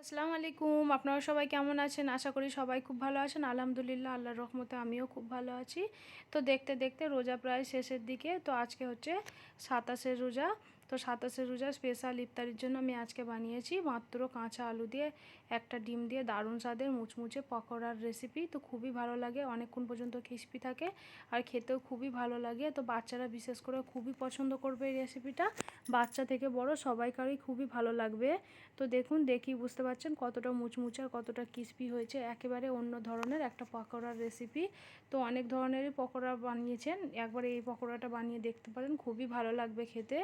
আসসালামু আলাইকুম। আপনারা সবাই কেমন আছেন? আশা করি সবাই খুব ভালো আছেন। আলহামদুলিল্লাহ, আল্লাহর রহমতে আমিও খুব ভালো আছি। তো দেখতে দেখতে রোজা প্রায় শেষের দিকে। তো আজকে হচ্ছে 27 রোজা। তো 27 রোজা স্পেশাল ইফতারির জন্য আমি আজকে বানিয়েছি মাত্র কাঁচা আলু দিয়ে একটা ডিম দিয়ে দারুণ স্বাদের মুচমুচে পকোড়ার রেসিপি। তো খুবই ভালো লাগে, অনেকক্ষণ পর্যন্ত ক্রিস্পি থাকে আর খেতেও খুবই ভালো লাগে। তো বাচ্চারা বিশেষ করে খুবই পছন্দ করবে এই রেসিপিটা। বাচ্চা থেকে বড় সবাইকারই খুবই ভালো লাগবে। তো দেখুন, দেখি বুঝতে পারছেন কতটা মুচমুচে আর কতটা ক্রিস্পি হয়েছে। একেবারে অন্য ধরনের একটা পকোড়ার রেসিপি। তো অনেক ধরনেরই পকোড়া বানিয়েছেন, একবার এই পকোড়াটা বানিয়ে দেখতে পারেন, খুবই ভালো লাগবে খেতে।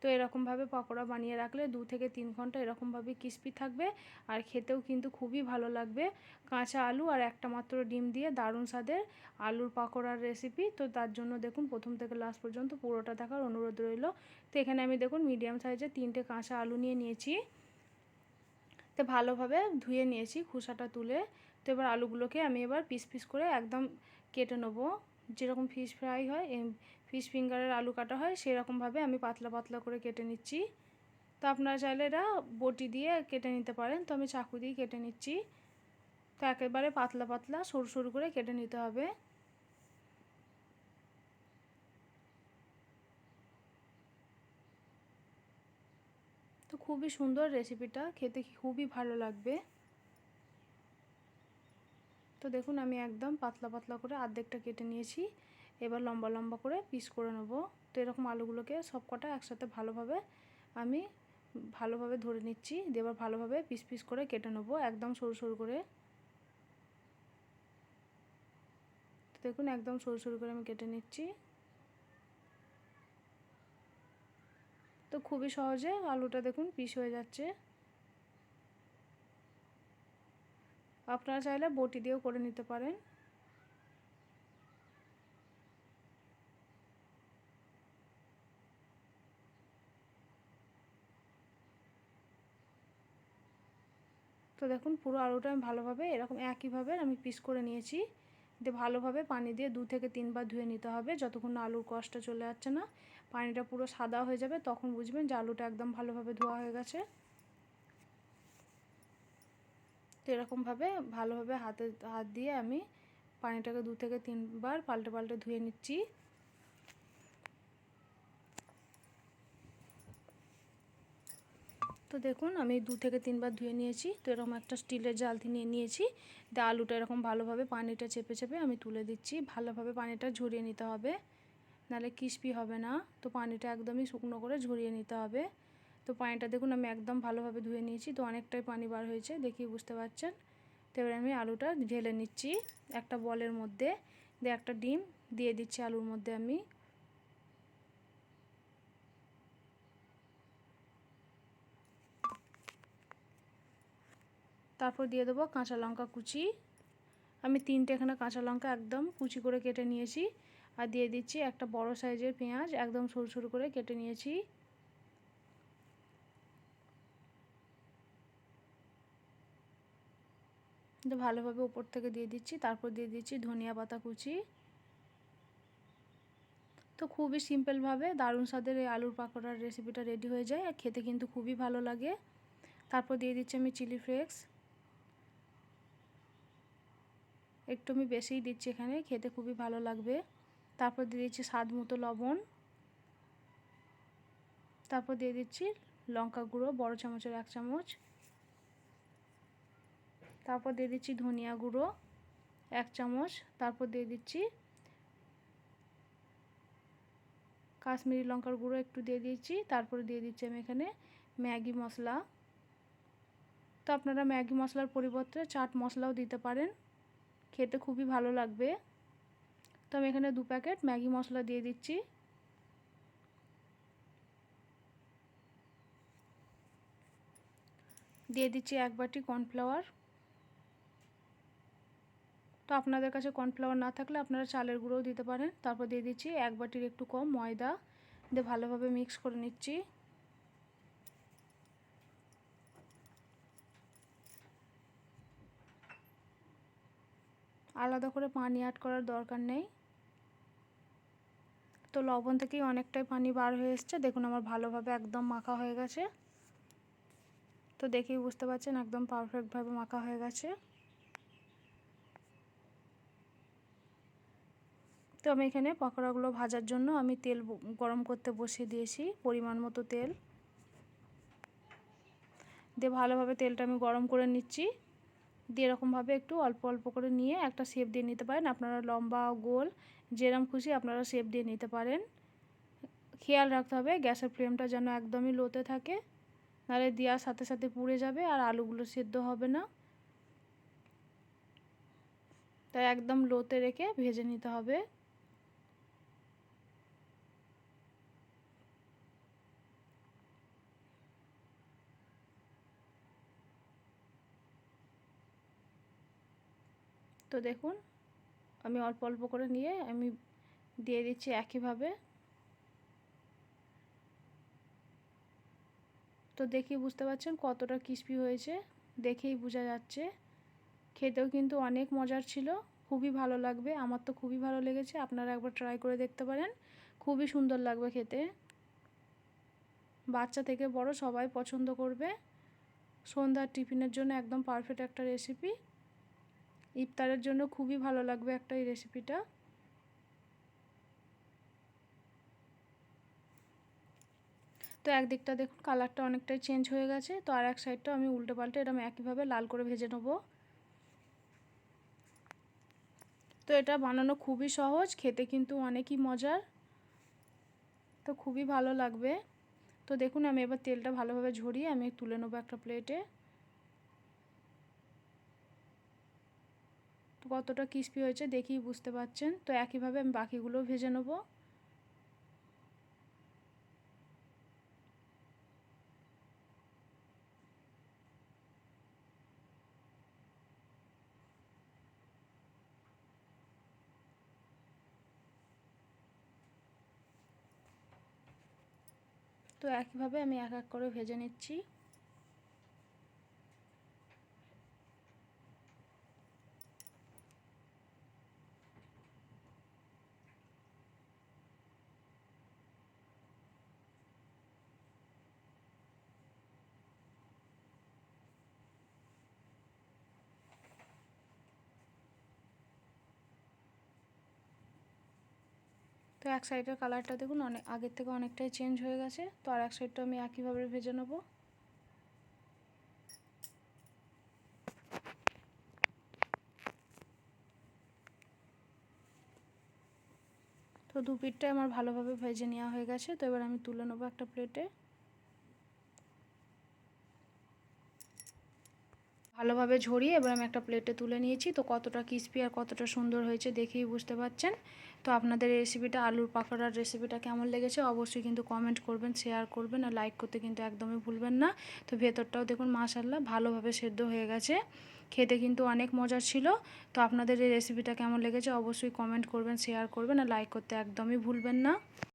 তো এরকমভাবে পকোড়া বানিয়ে রাখলে 2 থেকে 3 ঘন্টা এরকমভাবে ক্রিস্পি থাকবে আর খেতেও কিন্তু খুবই ভালো লাগবে। কাঁচা আলু আর একটা মাত্র ডিম দিয়ে দারুণ স্বাদের আলুর পকোড়ার রেসিপি। তো তার জন্য দেখুন প্রথম থেকে লাস্ট পর্যন্ত পুরোটা দেখার অনুরোধ রইল। তো এখানে আমি দেখুন মিডিয়াম সাইজের 3টে কাঁচা আলু নিয়ে নিয়েছি। তো ভালোভাবে ধুয়ে নিয়েছি খোসাটা তুলে। তো এবার আলুগুলোকে আমি এবার পিস পিস করে একদম কেটে নেব। যেরকম ফিশ ফ্রাই হয়, ফিশ ফিঙ্গারের আলু কাটা হয়, সেরকমভাবে আমি পাতলা পাতলা করে কেটে নিচ্ছি। তো আপনারা চাইলে এটা বটি দিয়ে কেটে নিতে পারেন, তো আমি চাকু দিয়ে কেটে নিচ্ছি। তো একেবারে পাতলা পাতলা সরু সরু করে কেটে নিতে হবে। তো খুবই সুন্দর রেসিপিটা, খেতে খুবই ভালো লাগবে। তো দেখুন আমি একদম পাতলা পাতলা করে অর্ধেকটা কেটে নিয়েছি। এবার লম্বা লম্বা করে পিস করে নেব। তো এরকম আলুগুলোকে সব কটা একসাথে আমি ভালোভাবে ধরে নিচ্ছি, দিয়ে এবার ভালোভাবে পিস পিস করে কেটে নেব একদম সরু সরু করে। তো দেখুন একদম সরু সরু করে আমি কেটে নিচ্ছি। তো খুবই সহজে আলুটা দেখুন পিস হয়ে যাচ্ছে। আপনারা চাইলে বটি দিয়েও করে নিতে পারেন। তো দেখুন পুরো আলুটা আমি ভালোভাবে এরকম একইভাবে আমি পিস করে নিয়েছি। দিয়ে ভালোভাবে পানি দিয়ে 2 থেকে 3 বার ধুয়ে নিতে হবে, যতক্ষণ না আলুর কষটা চলে যাচ্ছে না। পানিটা পুরো সাদা হয়ে যাবে, তখন বুঝবেন যে আলুটা একদম ভালোভাবে ধোয়া হয়ে গেছে। তো এরকমভাবে ভালোভাবে হাত দিয়ে আমি পানিটাকে 2 থেকে 3 বার পাল্টে পাল্টে ধুয়ে নিচ্ছি। তো দেখুন আমি 2 থেকে 3 বার ধুয়ে নিয়েছি। তো এরকম একটা স্টিলের জালতি নিয়ে নিয়েছি। দিয়ে আলুটা এরকম ভালোভাবে পানিটা চেপে চেপে আমি তুলে দিচ্ছি। ভালোভাবে পানিটা ঝরিয়ে নিতে হবে, নাহলে ক্রিস্পি হবে না। তো পানিটা একদমই শুকনো করে ঝরিয়ে নিতে হবে। তো পানিটা দেখুন আমি একদম ভালোভাবে ধুয়ে নিয়েছি। তো অনেকটাই পানি বার হয়েছে, দেখি বুঝতে পারছেন। তো এবার আমি আলুটা ঢেলে নিচ্ছি একটা বলের মধ্যে। দিয়ে একটা ডিম দিয়ে দিচ্ছি আলুর মধ্যে আমি। তারপর দিয়ে দেবো কাঁচা লঙ্কা কুচি। আমি 3টে এখানে কাঁচা লঙ্কা একদম কুচি করে কেটে নিয়েছি। আর দিয়ে দিচ্ছি একটা বড় সাইজের পেঁয়াজ একদম সরু সরু করে কেটে নিয়েছি। তো ভালোভাবে উপর থেকে দিয়ে দিচ্ছি। তারপর দিয়ে দিচ্ছি ধনিয়া পাতা কুচি। তো খুবই সিম্পলভাবে দারুণ স্বাদের এই আলুর পাকোড়ার রেসিপিটা রেডি হয়ে যায় আর খেতে কিন্তু খুবই ভালো লাগে। তারপর দিয়ে দিচ্ছি আমি চিলি ফ্লেক্স, একটু আমি বেশিই দিচ্ছি এখানে, খেতে খুবই ভালো লাগবে। তারপর দিয়ে দিচ্ছি স্বাদ মতো লবণ। তারপর দিয়ে দিচ্ছি লঙ্কা গুঁড়ো বড় চামচের 1 চামচ। তারপর দিয়ে দিচ্ছি ধনিয়া গুঁড়ো 1 চামচ। তারপর দিয়ে দিচ্ছি কাশ্মীরি লঙ্কার গুঁড়ো একটু দিয়ে দিচ্ছি। তারপরে দিয়ে দিচ্ছি আমি এখানে ম্যাগি মশলা। তো আপনারা ম্যাগি মশলার পরিবর্তে চাট মশলাও দিতে পারেন, খেতে খুবই ভালো লাগবে। তো আমি এখানে 2 প্যাকেট ম্যাগি মশলা দিয়ে দিচ্ছি। দিয়ে দিচ্ছি 1 বাটি কর্নফ্লাওয়ার। তো আপনাদের কাছে কর্নফ্লাওয়ার না থাকলে আপনারা চালের গুঁড়োও দিতে পারেন। তারপর দিয়ে দিচ্ছি 1 বাটির একটু কম ময়দা। দিয়ে ভালোভাবে মিক্স করে নিচ্ছি। আলাদা করে পানি অ্যাড করার দরকার নেই। তো লবণ থেকেই অনেকটাই পানি বার হয়ে এসছে, দেখুন আমার ভালোভাবে একদম মাখা হয়ে গেছে। তো তো দেখেই বুঝতে পারছেন একদম পারফেক্টভাবে মাখা হয়ে গেছে। তো আমি এখানে পকোড়াগুলো ভাজার জন্য আমি তেল গরম করতে বসিয়ে দিয়েছি, পরিমাণ মতো তেল দিয়ে ভালোভাবে তেলটা আমি গরম করে নিচ্ছি। দিয়ে এরকমভাবে একটু অল্প অল্প করে নিয়ে একটা শেপ দিয়ে নিতে পারেন, আপনারা লম্বা গোল যেরকম খুশি আপনারা শেপ দিয়ে নিতে পারেন। খেয়াল রাখতে হবে গ্যাসের ফ্লেমটা যেন একদমই লোতে থাকে, নাহলে দেওয়ার সাথে সাথে পুড়ে যাবে আর আলুগুলো সেদ্ধ হবে না। তাই একদম লোতে রেখে ভেজে নিতে হবে। তো দেখুন আমি অল্প অল্প করে নিয়ে আমি দিয়ে দিচ্ছি একইভাবে। তো দেখেই বুঝতে পারছেন কতটা ক্রিস্পি হয়েছে, দেখেই বোঝা যাচ্ছে। খেতেও কিন্তু অনেক মজার ছিল, খুবই ভালো লাগবে, আমার তো খুবই ভালো লেগেছে। আপনারা একবার ট্রাই করে দেখতে পারেন, খুবই সুন্দর লাগবে খেতে। বাচ্চা থেকে বড় সবাই পছন্দ করবে। সন্ধ্যার টিফিনের জন্য একদম পারফেক্ট একটা রেসিপি, ইফতারের জন্য খুবই ভালো লাগবে একটা এই রেসিপিটা। তো একদিকটা দেখুন কালারটা অনেকটাই চেঞ্জ হয়ে গেছে, তো আর এক সাইডটা আমি উল্টে পাল্টে এরকম একইভাবে লাল করে ভেজে নেব। তো এটা বানানো খুবই সহজ, খেতে কিন্তু অনেকই মজার, তো খুবই ভালো লাগবে। তো দেখুন আমি এবার তেলটা ভালোভাবে ঝরিয়ে আমি তুলে নেবো একটা প্লেটে। তো কতটা ক্রিস্পি হয়েছে দেখেই বুঝতে পারছেন। তো একইভাবে আমি বাকিগুলো ভেজে নেব। তো একইভাবে আমি এক এক করে ভেজে নিচ্ছি। তো এক সাইডের কালারটা দেখুন অনেক আগের থেকে অনেকটাই চেঞ্জ হয়ে গেছে। তো আর এক সাইডটা আমি একইভাবে ভেজে নেব। তো দু পিঠটাই আমার ভালোভাবে ভেজে নেওয়া হয়ে গেছে। তো এবার আমি তুলে নেবো একটা প্লেটে। ভালোভাবে ঝরিয়ে এবার আমি একটা প্লেটে তুলে নিয়েছি। তো কতটা ক্রিস্পি আর কতটা সুন্দর হয়েছে দেখেই বুঝতে পারছেন। তো আপনাদের এই রেসিপিটা আলুর পাকোড়ার রেসিপিটা কেমন লেগেছে অবশ্যই কিন্তু কমেন্ট করবেন, শেয়ার করবেন আর লাইক করতে কিন্তু একদমই ভুলবেন না। তো ভেতরটাও দেখুন মাশাআল্লাহ ভালোভাবে সেদ্ধ হয়ে গেছে, খেতে কিন্তু অনেক মজার ছিল। তো আপনাদের এই রেসিপিটা কেমন লেগেছে অবশ্যই কমেন্ট করবেন, শেয়ার করবেন আর লাইক করতে একদমই ভুলবেন না।